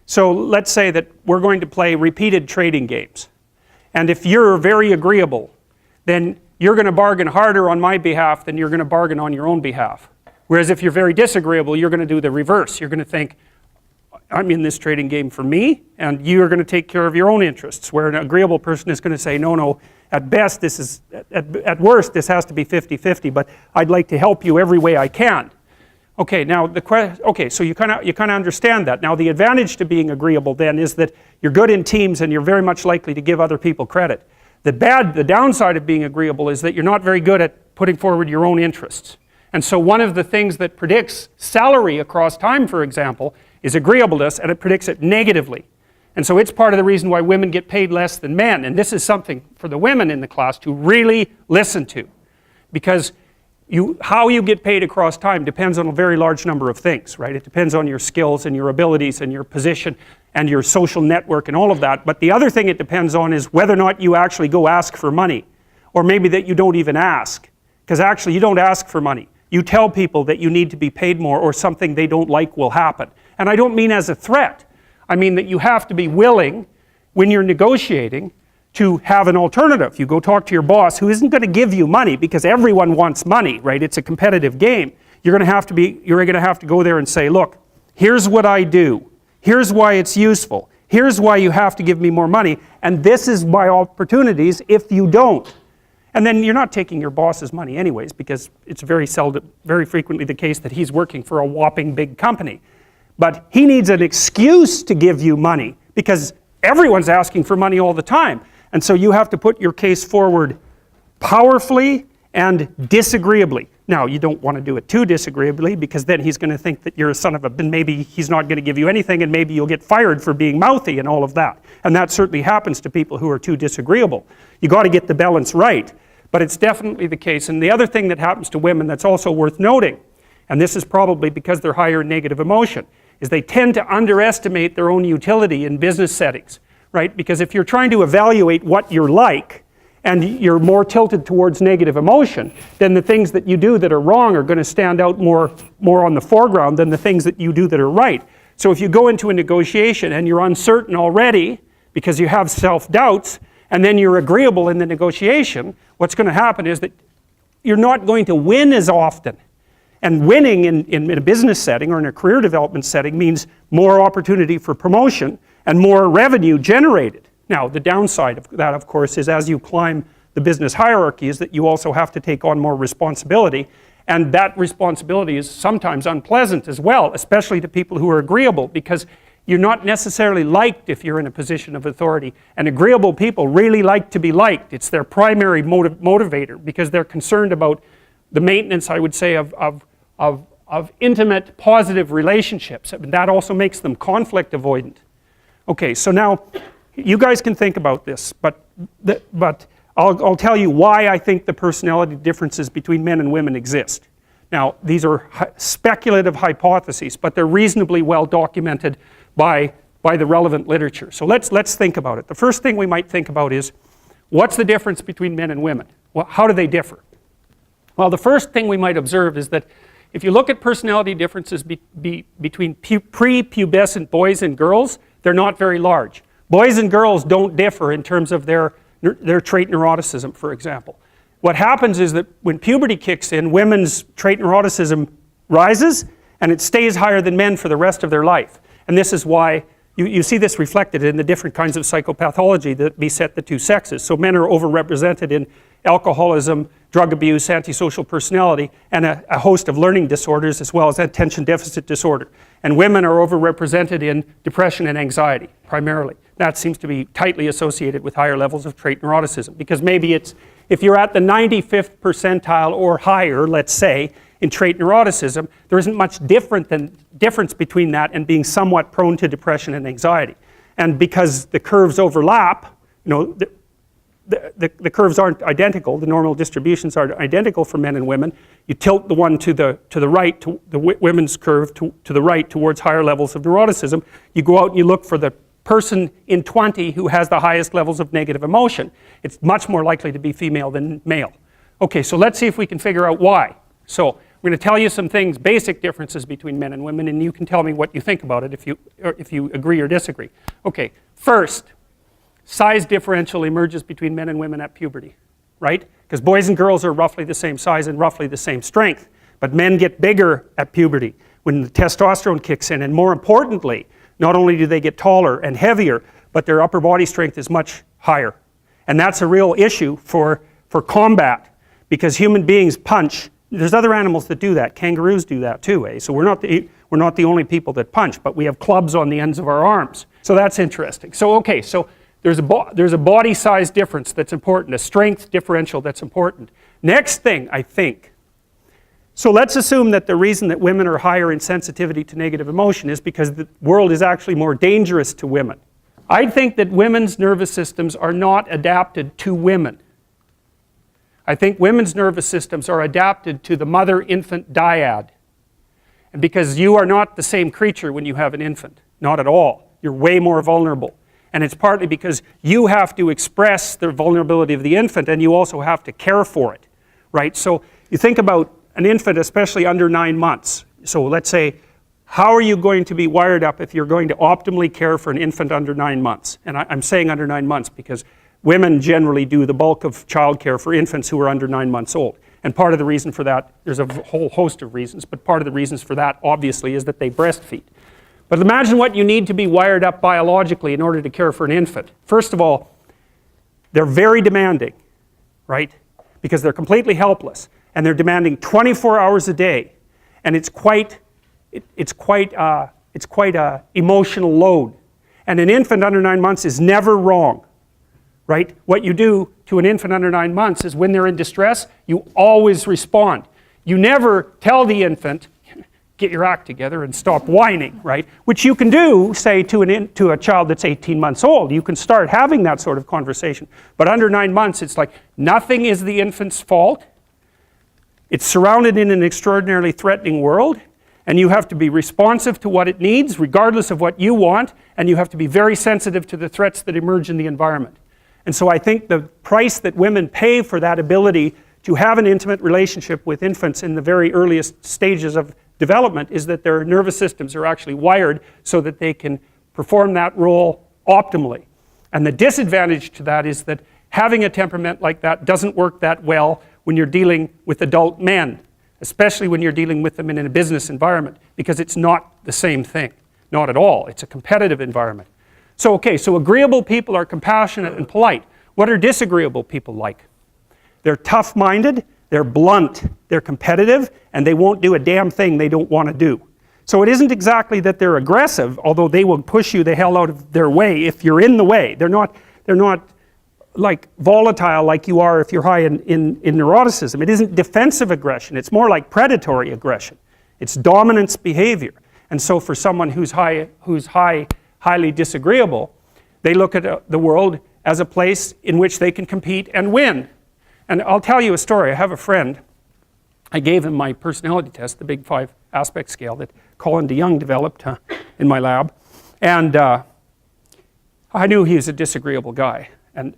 So let's say that we're going to play repeated trading games. And if you're very agreeable, then you're going to bargain harder on my behalf than you're going to bargain on your own behalf. Whereas if you're very disagreeable, you're going to do the reverse. You're going to think, I'm in this trading game for me, and you're going to take care of your own interests. Where an agreeable person is going to say, no, at best, this is, at worst, this has to be 50-50, but I'd like to help you every way I can. Okay, now so you kind of understand that. Now the advantage to being agreeable then is that you're good in teams and you're very much likely to give other people credit. The downside of being agreeable is that you're not very good at putting forward your own interests. And so one of the things that predicts salary across time, for example, is agreeableness, and it predicts it negatively. And so it's part of the reason why women get paid less than men. And this is something for the women in the class to really listen to. Because how you get paid across time depends on a very large number of things, right? It depends on your skills and your abilities and your position and your social network and all of that. But the other thing it depends on is whether or not you actually go ask for money. Or maybe that you don't even ask. Because actually you don't ask for money. You tell people that you need to be paid more or something they don't like will happen. And I don't mean as a threat. I mean that you have to be willing, when you're negotiating, to have an alternative. You go talk to your boss who isn't going to give you money because everyone wants money, right? It's a competitive game. You're going to have to go there and say, look, here's what I do. Here's why it's useful. Here's why you have to give me more money. And this is my opportunities if you don't. And then you're not taking your boss's money anyways, because it's very frequently the case that he's working for a whopping big company. But he needs an excuse to give you money because everyone's asking for money all the time. And so you have to put your case forward powerfully and disagreeably. Now, you don't want to do it too disagreeably because then he's going to think that you're a son of a, and maybe he's not going to give you anything, and maybe you'll get fired for being mouthy and all of that. And that certainly happens to people who are too disagreeable. You got to get the balance right, but it's definitely the case. And the other thing that happens to women that's also worth noting, and this is probably because they're higher in negative emotion, is they tend to underestimate their own utility in business settings. Right? Because if you're trying to evaluate what you're like and you're more tilted towards negative emotion, then the things that you do that are wrong are going to stand out more on the foreground than the things that you do that are right. So if you go into a negotiation and you're uncertain already because you have self-doubts, and then you're agreeable in the negotiation, what's going to happen is that you're not going to win as often. And winning in a business setting or in a career development setting means more opportunity for promotion and more revenue generated. Now, the downside of that, of course, is as you climb the business hierarchy is that you also have to take on more responsibility, and that responsibility is sometimes unpleasant as well, especially to people who are agreeable, because you're not necessarily liked if you're in a position of authority, and agreeable people really like to be liked. It's their primary motivator, because they're concerned about the maintenance, I would say, of intimate, positive relationships, and that also makes them conflict avoidant. Okay, so now you guys can think about this, but I'll tell you why I think the personality differences between men and women exist. Now, these are speculative hypotheses, but they're reasonably well documented by the relevant literature. So let's think about it. The first thing we might think about is, what's the difference between men and women? Well, how do they differ? Well, the first thing we might observe is that if you look at personality differences between prepubescent boys and girls, they're not very large. Boys and girls don't differ in terms of their trait neuroticism, for example. What happens is that when puberty kicks in, women's trait neuroticism rises, and it stays higher than men for the rest of their life. And this is why you see this reflected in the different kinds of psychopathology that beset the two sexes. So men are overrepresented in alcoholism, drug abuse, antisocial personality, and a host of learning disorders, as well as attention deficit disorder. And women are overrepresented in depression and anxiety, primarily. That seems to be tightly associated with higher levels of trait neuroticism, because maybe it's, if you're at the 95th percentile or higher, let's say, in trait neuroticism, there isn't much difference between that and being somewhat prone to depression and anxiety. And because the curves overlap, you know, the curves aren't identical, the normal distributions aren't identical for men and women. You tilt the one to the right, to the women's curve to the right towards higher levels of neuroticism. You go out and you look for the person in 20 who has the highest levels of negative emotion. It's much more likely to be female than male. Okay, so let's see if we can figure out why. So I'm going to tell you some things, basic differences between men and women, and you can tell me what you think about it if you agree or disagree. Okay, first, size differential emerges between men and women at puberty, right? Because boys and girls are roughly the same size and roughly the same strength, but men get bigger at puberty when the testosterone kicks in, and more importantly, not only do they get taller and heavier, but their upper body strength is much higher. And that's a real issue for combat, because human beings punch. There's other animals that do that. Kangaroos do that too, eh? So we're not the only people that punch, but we have clubs on the ends of our arms. So that's interesting. So okay, so there's a body size difference that's important, a strength differential that's important. Next thing, I think, so let's assume that the reason that women are higher in sensitivity to negative emotion is because the world is actually more dangerous to women. I think that women's nervous systems are not adapted to women. I think women's nervous systems are adapted to the mother-infant dyad. And because you are not the same creature when you have an infant, not at all. You're way more vulnerable. And it's partly because you have to express the vulnerability of the infant, and you also have to care for it, right? So you think about an infant, especially under 9 months. So let's say, how are you going to be wired up if you're going to optimally care for an infant under 9 months? And I'm saying under 9 months because women generally do the bulk of childcare for infants who are under 9 months old. And part of the reason for that, there's a whole host of reasons, but part of the reasons for that, obviously, is that they breastfeed. But imagine what you need to be wired up biologically in order to care for an infant. First of all, they're very demanding, right? Because they're completely helpless, and they're demanding 24 hours a day, and it's quite a emotional load. And an infant under 9 months is never wrong. Right? What you do to an infant under 9 months is when they're in distress, you always respond. You never tell the infant, get your act together and stop whining, right? Which you can do, say, to a child that's 18 months old. You can start having that sort of conversation. But under 9 months, it's like nothing is the infant's fault. It's surrounded in an extraordinarily threatening world, and you have to be responsive to what it needs, regardless of what you want, and you have to be very sensitive to the threats that emerge in the environment. And so I think the price that women pay for that ability to have an intimate relationship with infants in the very earliest stages of development is that their nervous systems are actually wired so that they can perform that role optimally. And the disadvantage to that is that having a temperament like that doesn't work that well when you're dealing with adult men, especially when you're dealing with them in a business environment, because it's not the same thing. Not at all. It's a competitive environment. So okay, so agreeable people are compassionate and polite. What are disagreeable people like? They're tough-minded, they're blunt, they're competitive, and they won't do a damn thing they don't want to do. So it isn't exactly that they're aggressive, although they will push you the hell out of their way if you're in the way. They're not like volatile like you are if you're high in neuroticism. It isn't defensive aggression, it's more like predatory aggression. It's dominance behavior. And so for someone who's highly disagreeable, they look at the world as a place in which they can compete and win. And I'll tell you a story. I have a friend, I gave him my personality test, the Big 5 aspect scale that Colin DeYoung developed in my lab. And I knew he was a disagreeable guy, and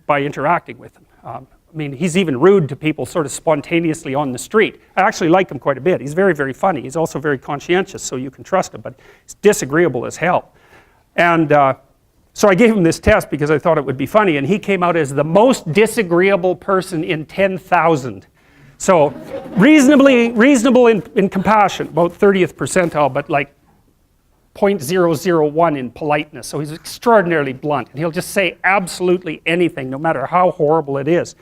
by interacting with him. I mean, he's even rude to people sort of spontaneously on the street. I actually like him quite a bit. He's very, very funny. He's also very conscientious, so you can trust him, but he's disagreeable as hell. And so I gave him this test because I thought it would be funny, and he came out as the most disagreeable person in 10,000. So reasonable in compassion, about 30th percentile, but like 0.001 in politeness. So he's extraordinarily blunt, and he'll just say absolutely anything, no matter how horrible it is.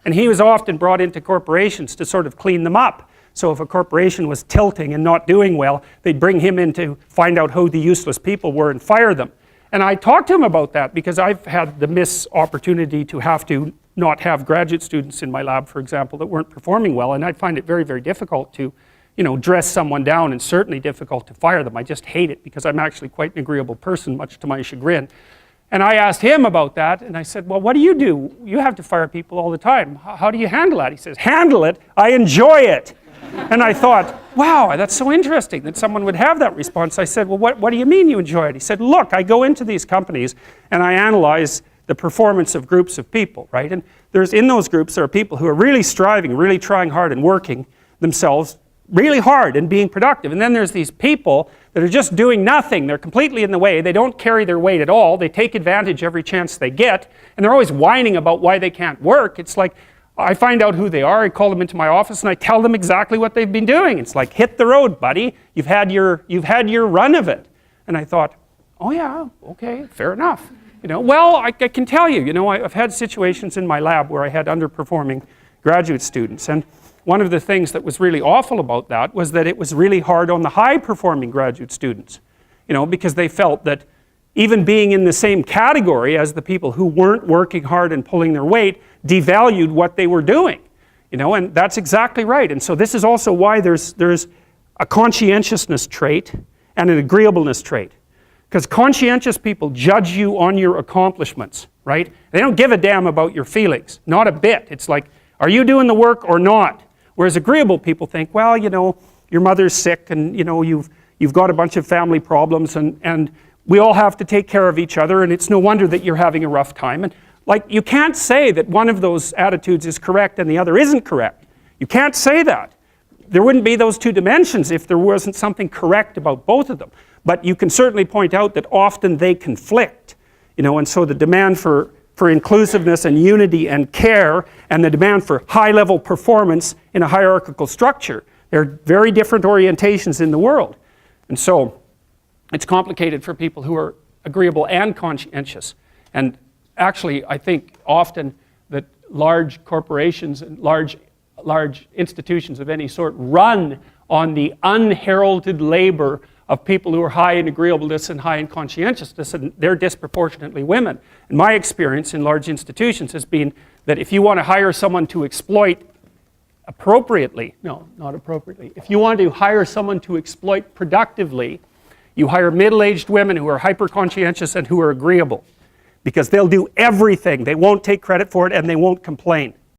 And he was often brought into corporations to sort of clean them up. So if a corporation was tilting and not doing well, they'd bring him in to find out who the useless people were and fire them. And I talked to him about that because I've had the opportunity to have to not have graduate students in my lab, for example, that weren't performing well, and I find it very, very difficult to, dress someone down, and certainly difficult to fire them. I just hate it because I'm actually quite an agreeable person, much to my chagrin. And I asked him about that, and I said, well, what do? You have to fire people all the time. How do you handle that? He says, handle it? I enjoy it. And I thought, wow, that's so interesting that someone would have that response. I said, well, what do you mean you enjoy it? He said, look, I go into these companies and I analyze the performance of groups of people, right? And in those groups, there are people who are really striving, really trying hard and working themselves really hard and being productive. And then there's these people that are just doing nothing. They're completely in the way. They don't carry their weight at all. They take advantage every chance they get. And they're always whining about why they can't work. It's like, I find out who they are. I call them into my office and I tell them exactly what they've been doing. It's like, hit the road, buddy. You've had your run of it. And I thought, oh yeah, okay, fair enough. Well, I can tell you, I've had situations in my lab where I had underperforming graduate students. And one of the things that was really awful about that was that it was really hard on the high-performing graduate students, because they felt that even being in the same category as the people who weren't working hard and pulling their weight devalued what they were doing, and that's exactly right. And so this is also why there's a conscientiousness trait and an agreeableness trait. Because conscientious people judge you on your accomplishments, right? They don't give a damn about your feelings, not a bit. It's like, are you doing the work or not? Whereas agreeable people think, well, your mother's sick and you've got a bunch of family problems and we all have to take care of each other and it's no wonder that you're having a rough time. And like, you can't say that one of those attitudes is correct and the other isn't correct. You can't say that. There wouldn't be those two dimensions if there wasn't something correct about both of them. But you can certainly point out that often they conflict, and so the demand for inclusiveness and unity and care and the demand for high-level performance in a hierarchical structure, they're very different orientations in the world. And so it's complicated for people who are agreeable and conscientious. And actually, I think often that large corporations and large institutions of any sort run on the unheralded labor of people who are high in agreeableness and high in conscientiousness, and they're disproportionately women. And my experience in large institutions has been that if you want to hire someone to exploit appropriately, no, not appropriately, if you want to hire someone to exploit productively, you hire middle-aged women who are hyper-conscientious and who are agreeable, because they'll do everything. They won't take credit for it and they won't complain.